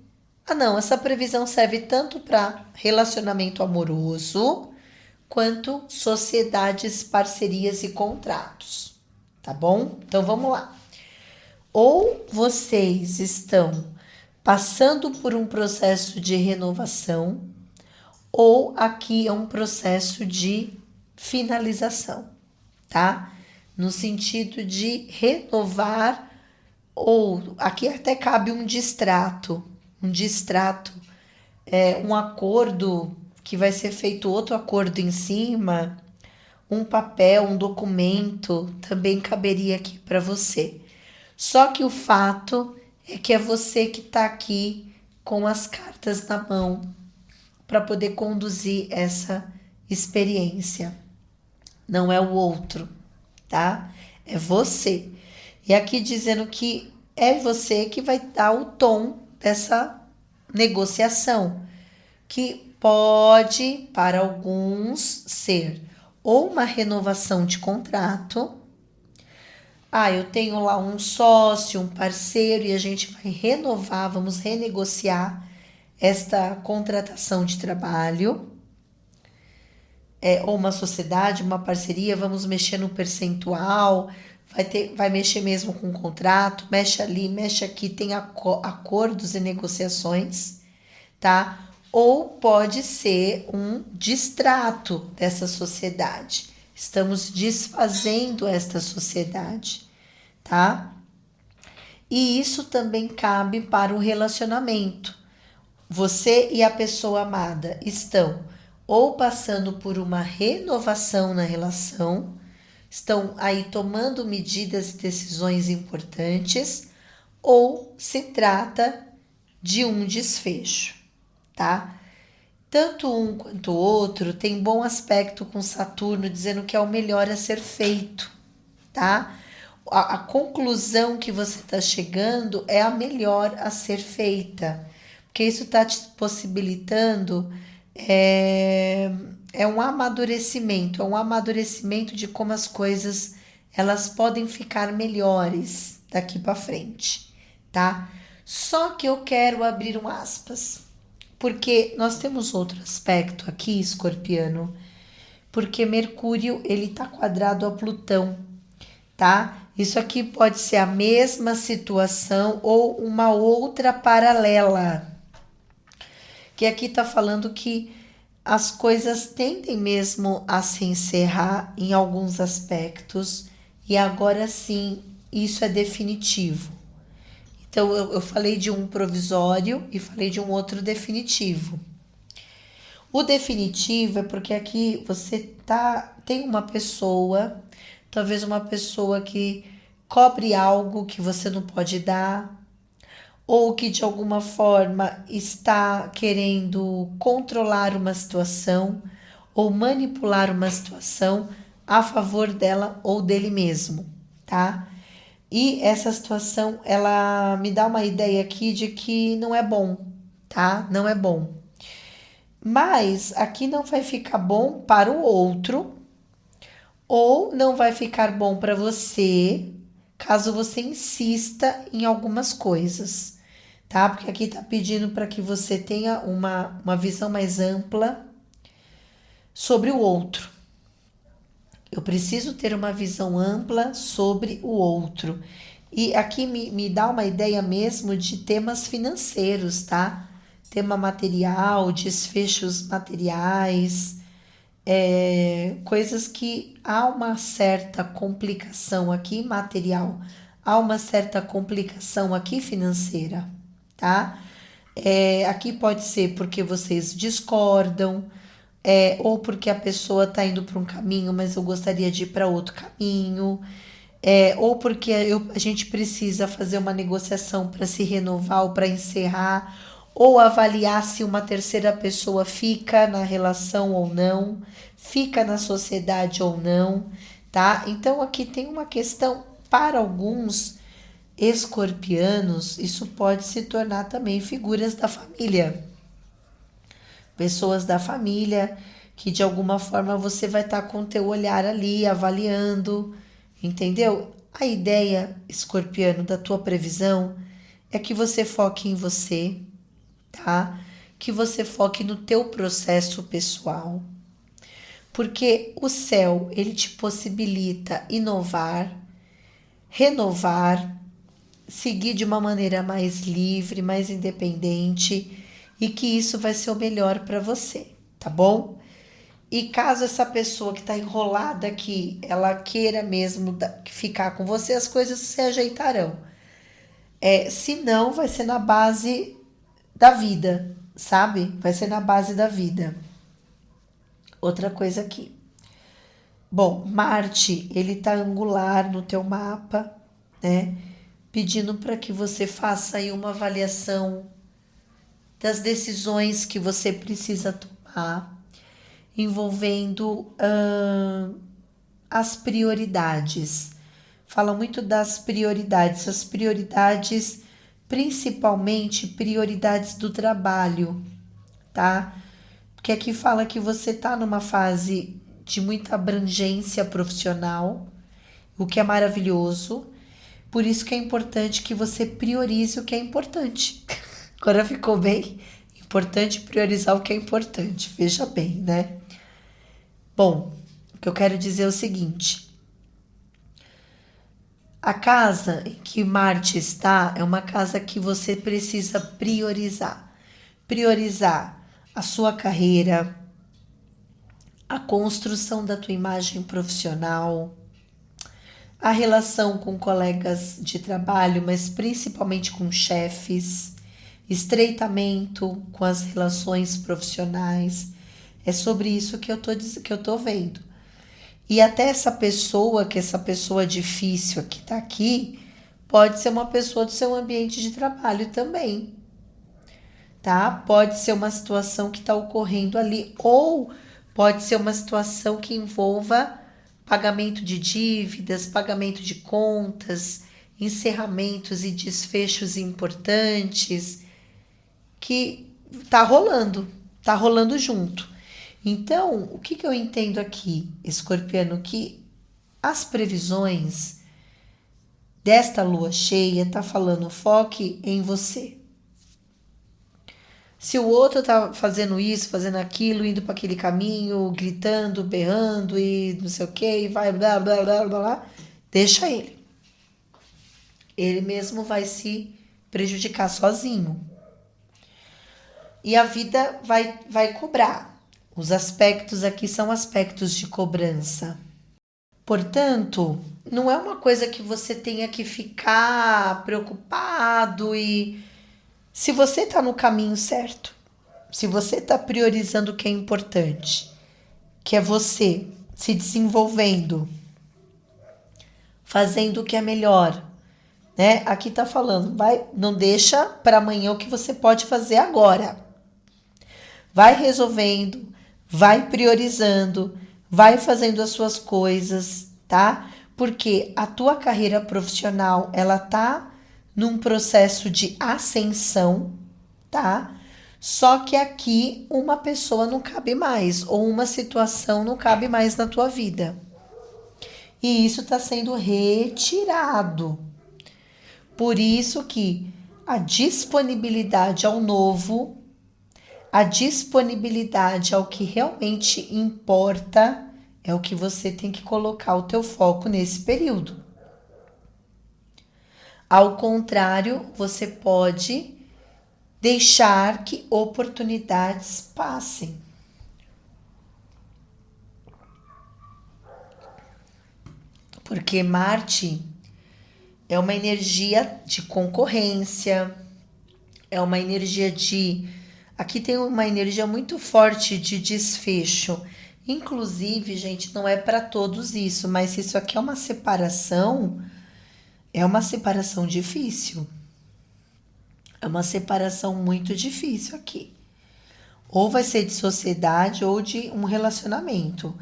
Ah, não, essa previsão serve tanto para relacionamento amoroso, quanto sociedades, parcerias e contratos, tá bom? Então, vamos lá. Ou vocês estão passando por um processo de renovação, ou aqui é um processo de finalização, tá? No sentido de renovar, ou aqui até cabe um distrato, um acordo que vai ser feito outro acordo em cima, um papel, um documento, também caberia aqui para você. Só que o fato é que é você que está aqui com as cartas na mão para poder conduzir essa experiência. Não é o outro, tá? É você. E aqui dizendo que é você que vai dar o tom dessa negociação, que pode, para alguns, ser ou uma renovação de contrato. Ah, eu tenho lá um sócio, um parceiro, e a gente vai renovar, vamos renegociar esta contratação de trabalho. Ou uma sociedade, uma parceria, vamos mexer no percentual, vai mexer mesmo com o contrato, mexe ali, mexe aqui, tem acordos e negociações, tá? Ou pode ser um distrato dessa sociedade. Estamos desfazendo esta sociedade, tá? E isso também cabe para o relacionamento. Você e a pessoa amada estão ou passando por uma renovação na relação, estão aí tomando medidas e decisões importantes, ou se trata de um desfecho, tá? Tanto um quanto o outro tem bom aspecto com Saturno, dizendo que é o melhor a ser feito, tá? A conclusão que você está chegando é a melhor a ser feita, porque isso está te possibilitando um amadurecimento de como as coisas elas podem ficar melhores daqui para frente, tá? Só que eu quero abrir um aspas, porque nós temos outro aspecto aqui, escorpiano, porque Mercúrio ele tá quadrado a Plutão, tá? Isso aqui pode ser a mesma situação ou uma outra paralela, que aqui tá falando que as coisas tendem mesmo a se encerrar em alguns aspectos e agora sim isso é definitivo. Então eu falei de um provisório e falei de um outro definitivo. O definitivo é porque aqui você tem uma pessoa, talvez uma pessoa que cobre algo que você não pode dar, ou que de alguma forma está querendo controlar uma situação ou manipular uma situação a favor dela ou dele mesmo, tá? E essa situação, ela me dá uma ideia aqui de que não é bom, tá? Não é bom. Mas aqui não vai ficar bom para o outro, ou não vai ficar bom para você, caso você insista em algumas coisas, tá? Porque aqui tá pedindo para que você tenha uma visão mais ampla sobre o outro. Eu preciso ter uma visão ampla sobre o outro. E aqui me dá uma ideia mesmo de temas financeiros, tá? tema material, desfechos materiais, coisas que há uma certa complicação aqui material, há uma certa complicação aqui financeira, tá? Aqui pode ser porque vocês discordam, ou porque a pessoa está indo para um caminho, mas eu gostaria de ir para outro caminho, ou porque a gente precisa fazer uma negociação para se renovar ou para encerrar, ou avaliar se uma terceira pessoa fica na relação ou não, fica na sociedade ou não, tá? Então aqui tem uma questão para alguns escorpianos, isso pode se tornar também figuras da família. Pessoas da família que de alguma forma você vai estar com o teu olhar ali avaliando, entendeu? A ideia, escorpiano, da tua previsão é que você foque em você, tá? Que você foque no teu processo pessoal. Porque o céu, ele te possibilita inovar, renovar, seguir de uma maneira mais livre, mais independente, e que isso vai ser o melhor para você, tá bom? E caso essa pessoa que está enrolada aqui, ela queira mesmo ficar com você, as coisas se ajeitarão. Se não, vai ser na base da vida, sabe? Vai ser na base da vida. Outra coisa aqui. Bom, Marte, ele tá angular no teu mapa, né? Pedindo para que você faça aí uma avaliação das decisões que você precisa tomar, envolvendo as prioridades. Fala muito das prioridades, as prioridades, principalmente prioridades do trabalho, tá? Porque aqui fala que você tá numa fase de muita abrangência profissional, o que é maravilhoso. Por isso que é importante que você priorize o que é importante. Agora ficou bem? Importante priorizar o que é importante. Veja bem, né? Bom, o que eu quero dizer é o seguinte. A casa em que Marte está é uma casa que você precisa priorizar. Priorizar a sua carreira, a construção da tua imagem profissional, a relação com colegas de trabalho, mas principalmente com chefes, estreitamento com as relações profissionais. É sobre isso que eu tô vendo. E até essa pessoa difícil que tá aqui, pode ser uma pessoa do seu ambiente de trabalho também, tá? Pode ser uma situação que está ocorrendo ali, ou pode ser uma situação que envolva pagamento de dívidas, pagamento de contas, encerramentos e desfechos importantes, que tá rolando junto. Então, o que eu entendo aqui, escorpiano, que as previsões desta lua cheia tá falando foque em você. Se o outro tá fazendo isso, fazendo aquilo, indo para aquele caminho, gritando, berrando e não sei o que, e vai blá blá blá blá blá, deixa ele. Ele mesmo vai se prejudicar sozinho. E a vida vai cobrar. Os aspectos aqui são aspectos de cobrança. Portanto, não é uma coisa que você tenha que ficar preocupado e... Se você está no caminho certo, se você está priorizando o que é importante, que é você se desenvolvendo, fazendo o que é melhor, né? Aqui tá falando, não deixa para amanhã o que você pode fazer agora. Vai resolvendo, vai priorizando, vai fazendo as suas coisas, tá? Porque a tua carreira profissional, ela tá num processo de ascensão, tá? Só que aqui uma pessoa não cabe mais, ou uma situação não cabe mais na tua vida. E isso está sendo retirado. Por isso que a disponibilidade ao novo, a disponibilidade ao que realmente importa, é o que você tem que colocar o teu foco nesse período. Ao contrário, você pode deixar que oportunidades passem. Porque Marte é uma energia de concorrência, é uma energia de... Aqui tem uma energia muito forte de desfecho. Inclusive, gente, não é para todos isso, mas se isso aqui é uma separação difícil. É uma separação muito difícil aqui. Ou vai ser de sociedade ou de um relacionamento.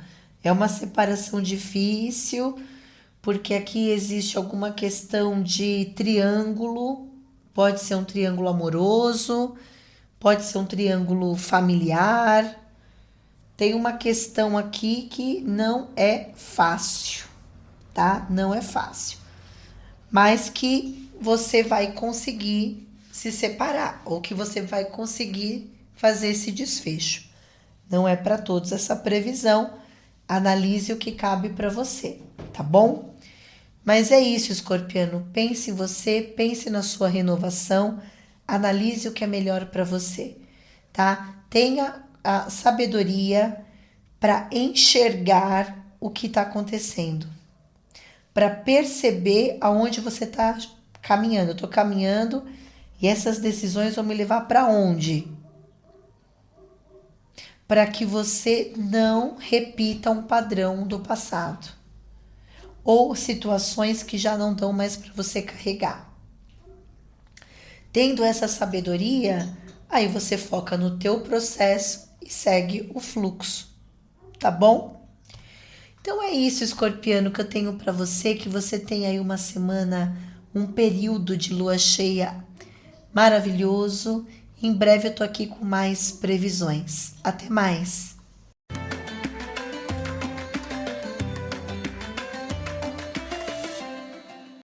É uma separação difícil, porque aqui existe alguma questão de triângulo, pode ser um triângulo amoroso, pode ser um triângulo familiar. Tem uma questão aqui que não é fácil, tá? Não é fácil. Mas que você vai conseguir se separar, ou que você vai conseguir fazer esse desfecho. Não é para todos essa previsão. Analise o que cabe para você, tá bom? Mas é isso, escorpiano. Pense em você, pense na sua renovação, analise o que é melhor para você, tá? Tenha a sabedoria para enxergar o que está acontecendo, para perceber aonde você está caminhando. Eu estou caminhando e essas decisões vão me levar para onde? Para que você não repita um padrão do passado ou situações que já não dão mais para você carregar. Tendo essa sabedoria, aí você foca no teu processo e segue o fluxo, tá bom? Então é isso, escorpiano, que eu tenho para você, que você tenha aí uma semana, um período de lua cheia maravilhoso. Em breve eu tô aqui com mais previsões. Até mais!